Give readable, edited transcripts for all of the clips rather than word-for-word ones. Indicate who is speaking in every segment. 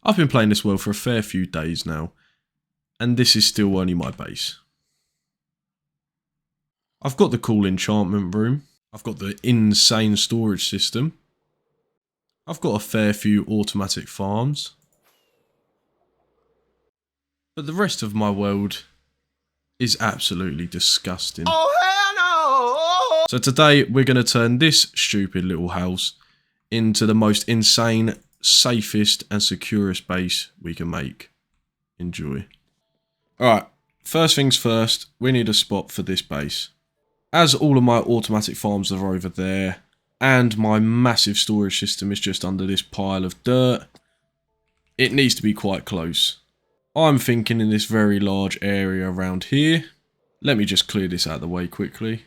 Speaker 1: I've been playing this world for a fair few days now, and this is still only my base. I've got the cool enchantment room, I've got the insane storage system, I've got a fair few automatic farms, but the rest of my world is absolutely disgusting.
Speaker 2: Oh hell no!
Speaker 1: So today we're going to turn this stupid little house into the most insane, safest and securest base we can make. Enjoy. Alright, first things first, we need a spot for this base. As all of my automatic farms are over there, and my massive storage system is just under this pile of dirt, it needs to be quite close. I'm thinking in this very large area around here. Let me just clear this out of the way quickly.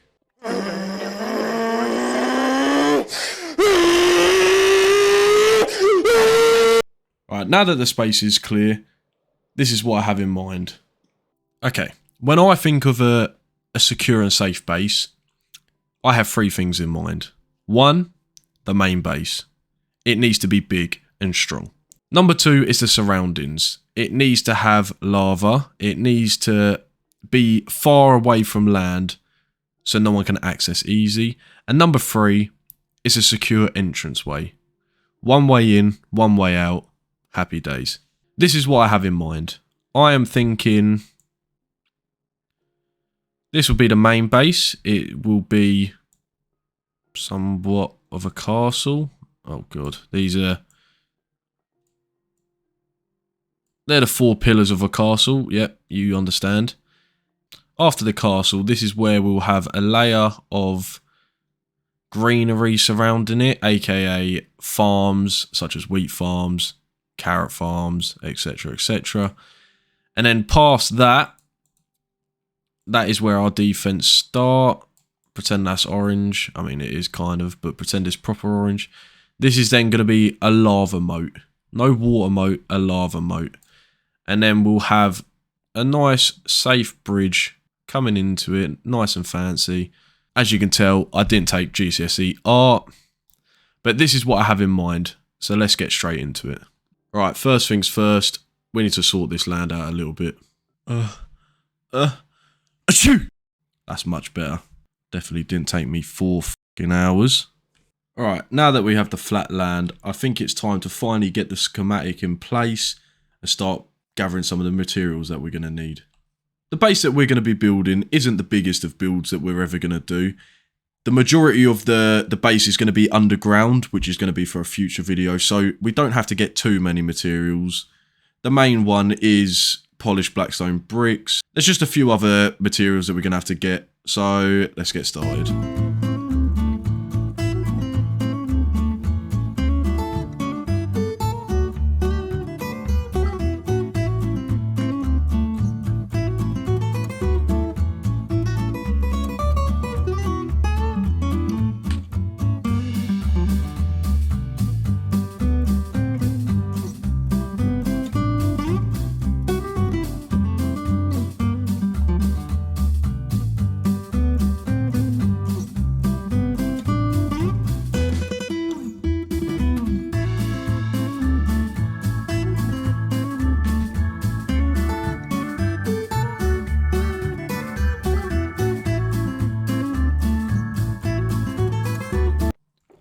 Speaker 1: Alright, now that the space is clear, this is what I have in mind. Okay, when I think of a secure and safe base, I have three things in mind. One, the main base. It needs to be big and strong. Number two is the surroundings. It needs to have lava. It needs to be far away from land so no one can access easy. And number three is a secure entranceway. One way in, one way out. Happy days. This is what I have in mind. I am thinking this will be the main base. It will be somewhat of a castle. Oh god, they're the four pillars of a castle. Yep, you understand. After the castle, this is where we'll have a layer of greenery surrounding it, aka farms such as wheat farms, carrot farms, etc, etc. And then past that, that is where our defense start. Pretend that's orange. I mean, it is kind of, but pretend it's proper orange. This is then going to be a lava moat. No water moat, a lava moat. And then we'll have a nice, safe bridge coming into it. Nice and fancy. As you can tell, I didn't take GCSE art. But this is what I have in mind. So let's get straight into it. Right, first things first. We need to sort this land out a little bit. Achoo! That's much better. Definitely didn't take me 4 fucking hours. Alright, now that we have the flat land, I think it's time to finally get the schematic in place and start gathering some of the materials that we're going to need. The base that we're going to be building isn't the biggest of builds that we're ever going to do. The majority of the base is going to be underground, which is going to be for a future video, so we don't have to get too many materials. The main one is polished blackstone bricks. There's just a few other materials that we're going to have to get, so let's get started.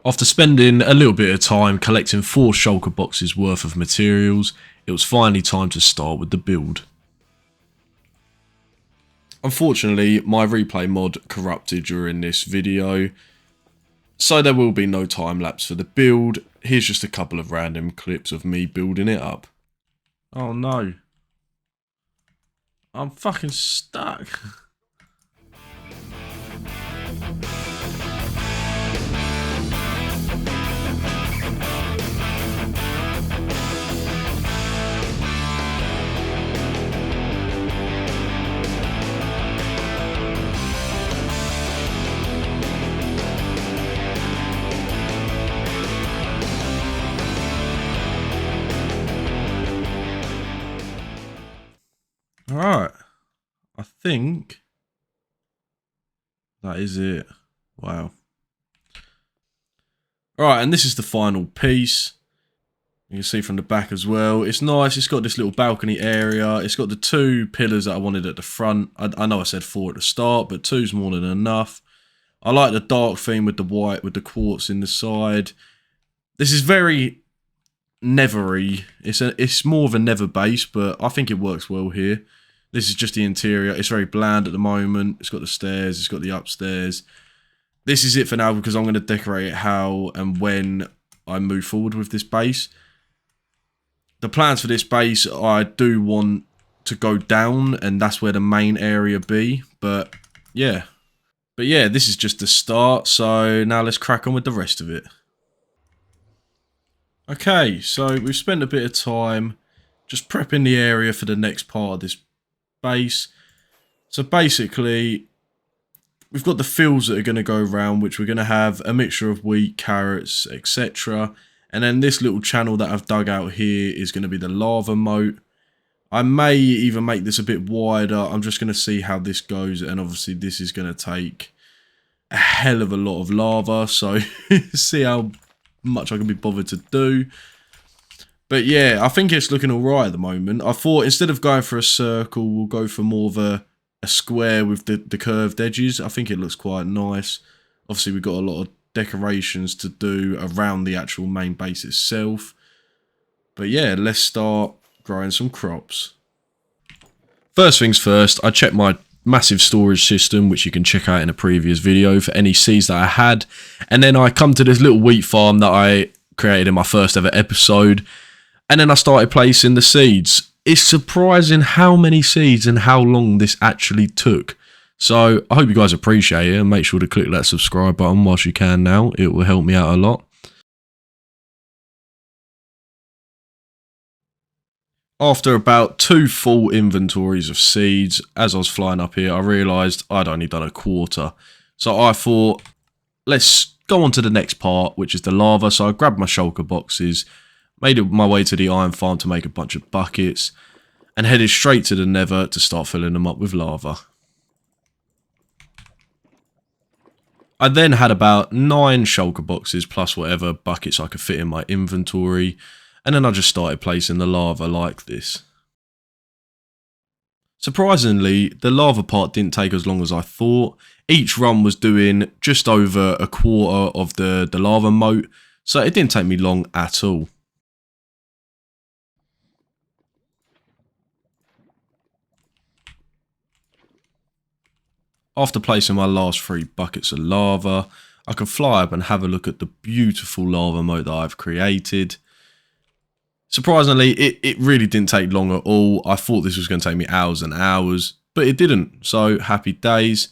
Speaker 1: After spending a little bit of time collecting 4 shulker boxes worth of materials, it was finally time to start with the build. Unfortunately, my replay mod corrupted during this video, so there will be no time lapse for the build. Here's just a couple of random clips of me building it up. Oh no. I'm fucking stuck. Alright, I think that is it. Wow. Alright, and this is the final piece. You can see from the back as well. It's nice. It's got this little balcony area. It's got the 2 pillars that I wanted at the front. I know I said 4 at the start, but 2's more than enough. I like the dark theme with the white, with the quartz in the side. This is very nethery. It's more of a nether base, but I think it works well here. This is just the interior. It's very bland at the moment. It's got the stairs. It's got the upstairs. This is it for now because I'm going to decorate it how and when I move forward with this base. The plans for this base, I do want to go down, and that's where the main area be. But yeah, this is just the start. So now let's crack on with the rest of it. Okay, so we've spent a bit of time just prepping the area for the next part of this base. So basically, we've got the fields that are going to go around, which we're going to have a mixture of wheat, carrots, etc. And then this little channel that I've dug out here is going to be the lava moat. I may even make this a bit wider. I'm just going to see how this goes. And obviously this is going to take a hell of a lot of lava. So see how much I can be bothered to do. But yeah, I think it's looking alright at the moment. I thought instead of going for a circle, we'll go for more of a square with the curved edges. I think it looks quite nice. Obviously we've got a lot of decorations to do around the actual main base itself. But yeah, let's start growing some crops. First things first, I checked my massive storage system, which you can check out in a previous video, for any seeds that I had. And then I come to this little wheat farm that I created in my first ever episode. And then I started placing the seeds. It's surprising how many seeds and how long this actually took. So I hope you guys appreciate it, and make sure to click that subscribe button whilst you can now. It will help me out a lot. After about 2 full inventories of seeds, as I was flying up here, I realised I'd only done a quarter. So I thought, let's go on to the next part, which is the lava. So I grabbed my shulker boxes, made my way to the iron farm to make a bunch of buckets, and headed straight to the nether to start filling them up with lava. I then had about 9 shulker boxes plus whatever buckets I could fit in my inventory. And then I just started placing the lava like this. Surprisingly, the lava part didn't take as long as I thought. Each run was doing just over a quarter of the lava moat, so it didn't take me long at all. After placing my last 3 buckets of lava, I can fly up and have a look at the beautiful lava moat that I've created. Surprisingly, it really didn't take long at all. I thought this was going to take me hours and hours, but it didn't, so happy days.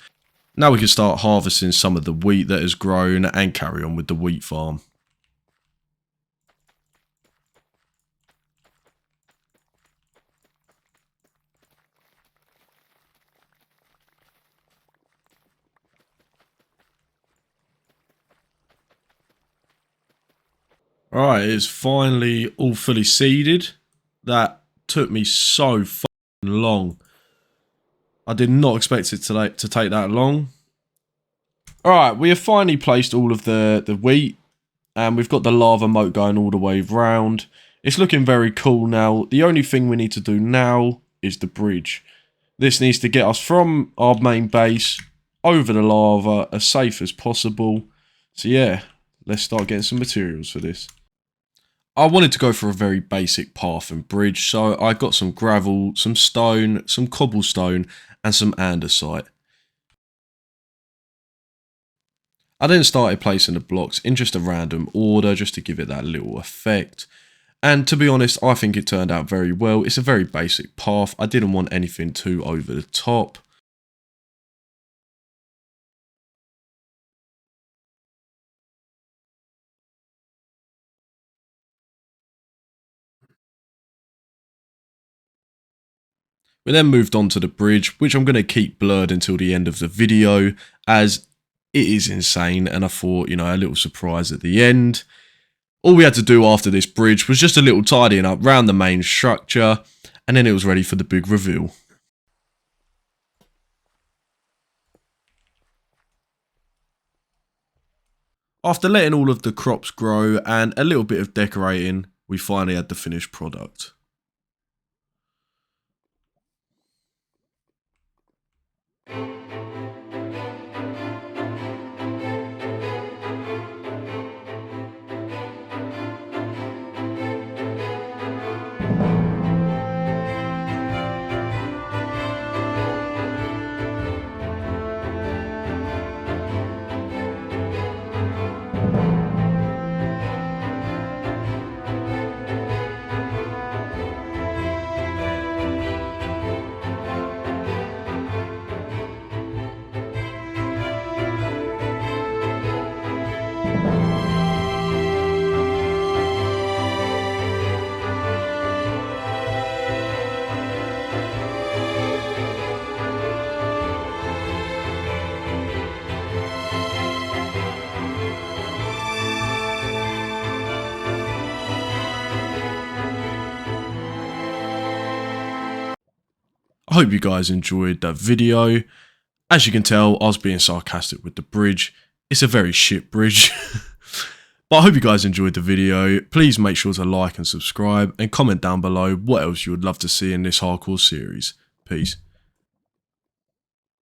Speaker 1: Now we can start harvesting some of the wheat that has grown and carry on with the wheat farm. Alright, it's finally all fully seeded. That took me so fucking long. I did not expect it to take that long. Alright, we have finally placed all of the wheat. And we've got the lava moat going all the way round. It's looking very cool now. The only thing we need to do now is the bridge. This needs to get us from our main base over the lava as safe as possible. So yeah, let's start getting some materials for this. I wanted to go for a very basic path and bridge, so I got some gravel, some stone, some cobblestone, and some andesite. I then started placing the blocks in just a random order, just to give it that little effect. And to be honest, I think it turned out very well. It's a very basic path. I didn't want anything too over the top. We then moved on to the bridge, which I'm going to keep blurred until the end of the video, as it is insane, and I thought, you know, a little surprise at the end. All we had to do after this bridge was just a little tidying up around the main structure, and then it was ready for the big reveal. After letting all of the crops grow and a little bit of decorating, we finally had the finished product. I hope you guys enjoyed that video. As you can tell, I was being sarcastic with the bridge. It's a very shit bridge. But I hope you guys enjoyed the video. Please make sure to like and subscribe and comment down below what else you would love to see in this hardcore series. Peace.